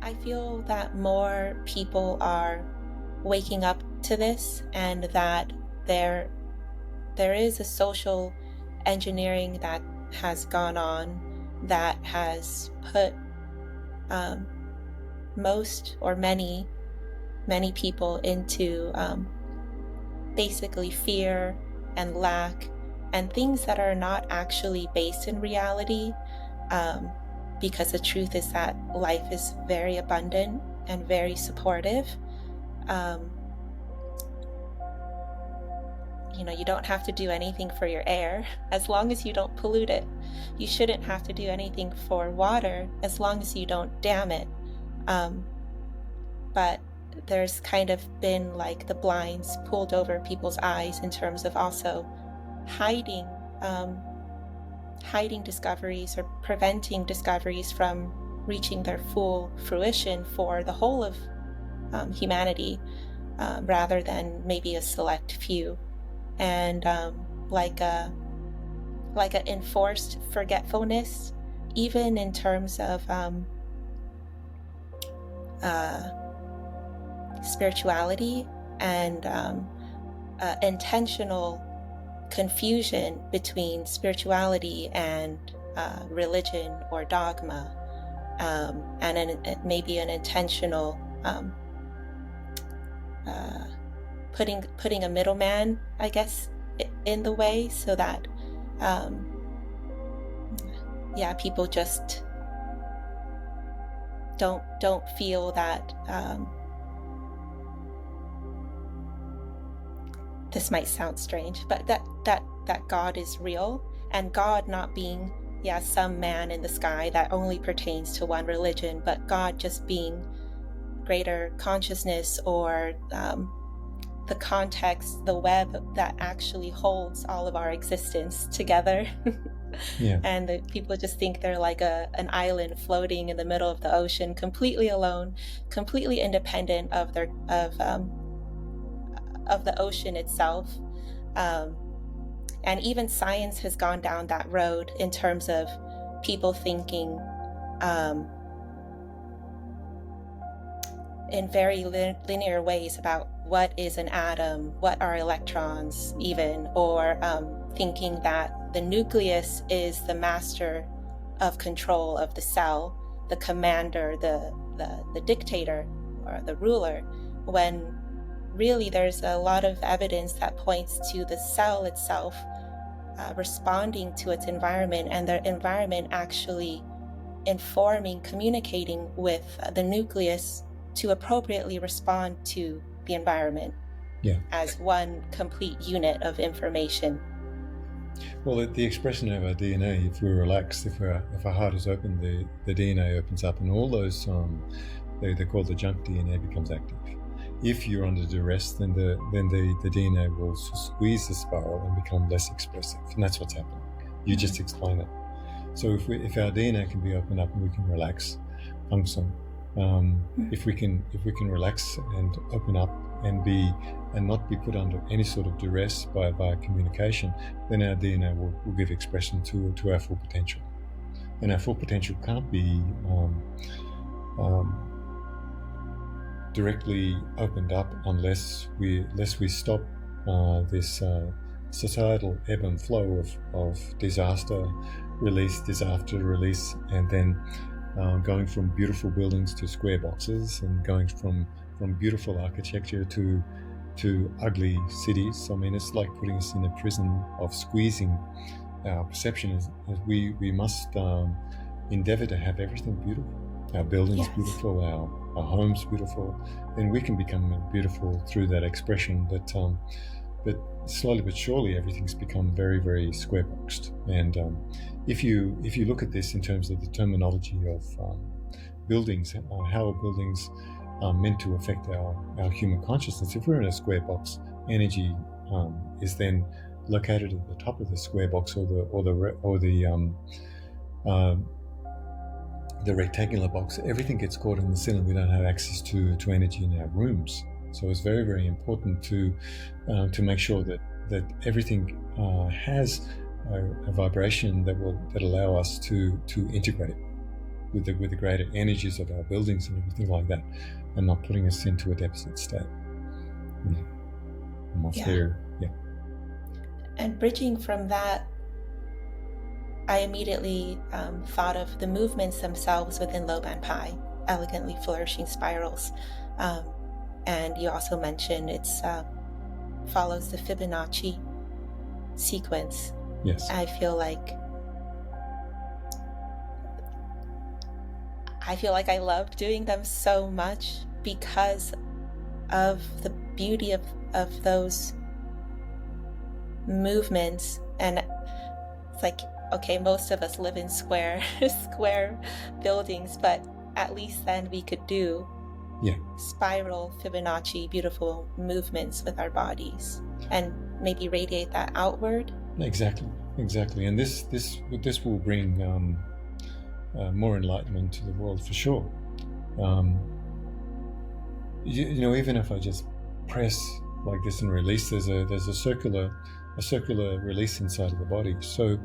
I feel that more people are waking up to this, and that there there is a social engineering that has gone on that has put um, most or many people into basically fear and lack and things that are not actually based in reality. Um, because the truth is that life is very abundant and very supportive. Um, you don't have to do anything for your air as long as you don't pollute it. You shouldn't have to do anything for water as long as you don't dam it. Um, but there's kind of been like the blinds pulled over people's eyes in terms of also hiding um, hiding discoveries or preventing discoveries from reaching their full fruition for the whole of humanity, rather than maybe a select few. And like a enforced forgetfulness, even in terms of uh, spirituality, and intentional confusion between spirituality and religion or dogma, and maybe an intentional uh, putting a middleman, I guess, in the way, so that um, people just don't feel that this might sound strange, but that God is real, and God not being some man in the sky that only pertains to one religion, but God just being greater consciousness, or the context, the web that actually holds all of our existence together. Yeah. And people just think they're like an island floating in the middle of the ocean, completely alone, completely independent of the ocean itself. And even science has gone down that road in terms of people thinking in very linear ways about what is an atom, what are electrons even, or thinking that the nucleus is the master of control of the cell, the commander, the dictator, or the ruler, when really there's a lot of evidence that points to the cell itself responding to its environment, and the environment actually informing, communicating with the nucleus to appropriately respond to the environment as one complete unit of information. Well, the expression of our DNA, if we're relaxed, if our heart is open, the DNA opens up, and all those they call the junk DNA becomes active. If you're under duress, then the DNA will squeeze the spiral and become less expressive, and that's what's happening. You just explain it. So if our DNA can be opened up and we can relax, function, if we can relax and open up and not be put under any sort of duress by communication, then our DNA will give expression to our full potential. And our full potential can't be directly opened up unless we stop this societal ebb and flow of disaster release, and then going from beautiful buildings to square boxes, and going from beautiful architecture to ugly cities. I mean, it's like putting us in a prison of squeezing our perception. We must endeavor to have everything beautiful. Our buildings beautiful, our homes beautiful. Then we can become beautiful through that expression. But slowly but surely, everything's become very, very square boxed. And if you look at this in terms of the terminology of buildings, how are buildings meant to affect our human consciousness? If we're in a square box, energy is then located at the top of the square box, or the rectangular box. Everything gets caught in the ceiling. We don't have access to energy in our rooms. So it's very, very important to make sure that everything has a vibration that allow us to integrate. with the greater energies of our buildings and everything like that, and not putting us into a deficit state. I'm off there. Yeah. And bridging from that, I immediately thought of the movements themselves within Loban Pi, elegantly flourishing spirals. And you also mentioned it's follows the Fibonacci sequence. Yes. I feel like I love doing them so much because of the beauty of those movements. And it's like, okay, most of us live in square buildings, but at least then we could do spiral Fibonacci beautiful movements with our bodies and maybe radiate that outward. Exactly. And this will bring more enlightenment to the world for sure. Even if I just press like this and release, there's a circular release inside of the body. So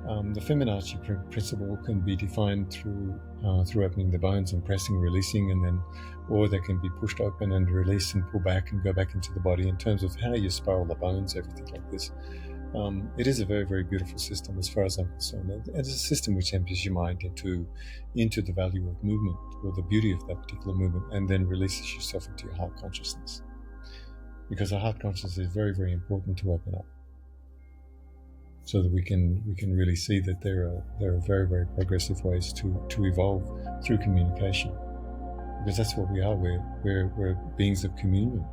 the Fibonacci principle can be defined through opening the bones and pressing, releasing, or they can be pushed open and release and pull back and go back into the body. In terms of how you spiral the bones, everything like this, it is a very, very beautiful system as far as I'm concerned. It's a system which empties your mind into the value of movement or the beauty of that particular movement, and then releases yourself into your heart consciousness. Because the heart consciousness is very, very important to open up, so that we can really see that there are very, very progressive ways to evolve through communication. Because that's what we are. We're beings of communion.